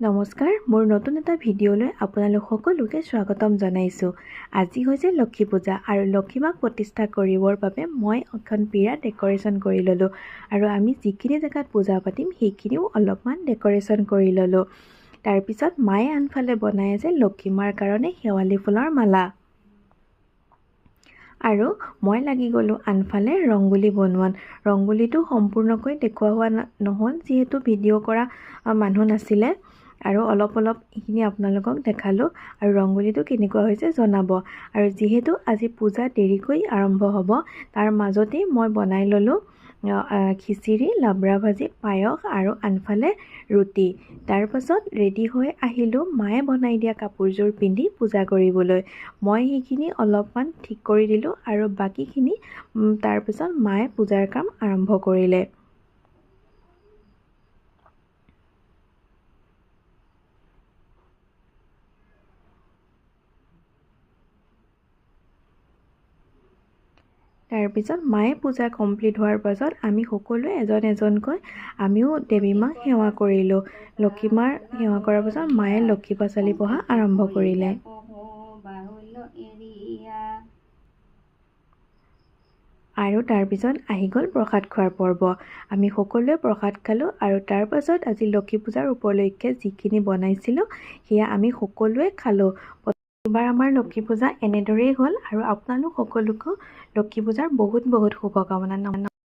নমস্কাৰ, মোৰ নতুন এটা ভিডিঅ'লৈ আপোনালোক সকলোকে স্বাগতম জনাইছোঁ। আজি হৈছে লক্ষী পূজা আৰু লক্ষী মাক প্ৰতিষ্ঠা কৰিবৰ বাবে মই এখন বিৰাট ডেকৰেশ্যন কৰি ল'লোঁ আৰু আমি যিখিনি জেগাত পূজা পাতিম সেইখিনিও অলপমান ডেকৰেশ্যন কৰি ল'লোঁ। তাৰপিছত মায়ে আনফালে বনাই আছে লক্ষী মাৰ কাৰণে শেৱালি ফুলৰ মালা। আৰু মই লাগি গ'লোঁ আনফালে ৰংগোলী বনোৱাত। ৰংগোলীটো সম্পূৰ্ণকৈ দেখুওৱা হোৱা নহ'ল যিহেতু ভিডিঅ' কৰা মানুহ নাছিলে, আৰু অলপ এইখিনি আপোনালোকক দেখালোঁ। আৰু ৰংগোলীটো কেনেকুৱা হৈছে জনাব। আৰু যিহেতু আজি পূজা দেৰিকৈ আৰম্ভ হ'ব, তাৰ মাজতেই মই বনাই ল'লোঁ খিচিৰি, লাবৰা ভাজি, পায়স আৰু আনফালে ৰুটি। তাৰপাছত ৰেডি হৈ আহিলোঁ মায়ে বনাই দিয়া কাপোৰযোৰ পিন্ধি পূজা কৰিবলৈ। মই সেইখিনি অলপমান ঠিক কৰি দিলোঁ আৰু বাকীখিনি তাৰপিছত মায়ে পূজাৰ কাম আৰম্ভ কৰিলে। তাৰপিছত মায়ে পূজা কমপ্লিট হোৱাৰ পাছত আমি সকলোৱে এজন এজনকৈ আমিও দেৱী মাক সেৱা কৰিলোঁ। লক্ষী মাৰ সেৱা কৰাৰ পাছত মায়ে লক্ষী পাঁচালি পঢ়া আৰম্ভ কৰিলে। আৰু তাৰপিছত আহি গ'ল প্ৰসাদ খোৱাৰ পৰ্ব। আমি সকলোৱে প্ৰসাদ খালোঁ আৰু তাৰপাছত আজি লক্ষী পূজাৰ উপলক্ষে যিখিনি বনাইছিলোঁ সেয়া আমি সকলোৱে খালোঁ। এইবাৰ আমাৰ লক্ষী পূজা এনেদৰেই হ'ল আৰু আপোনালোক সকলোকো লক্ষী পূজাৰ বহুত শুভকামনা।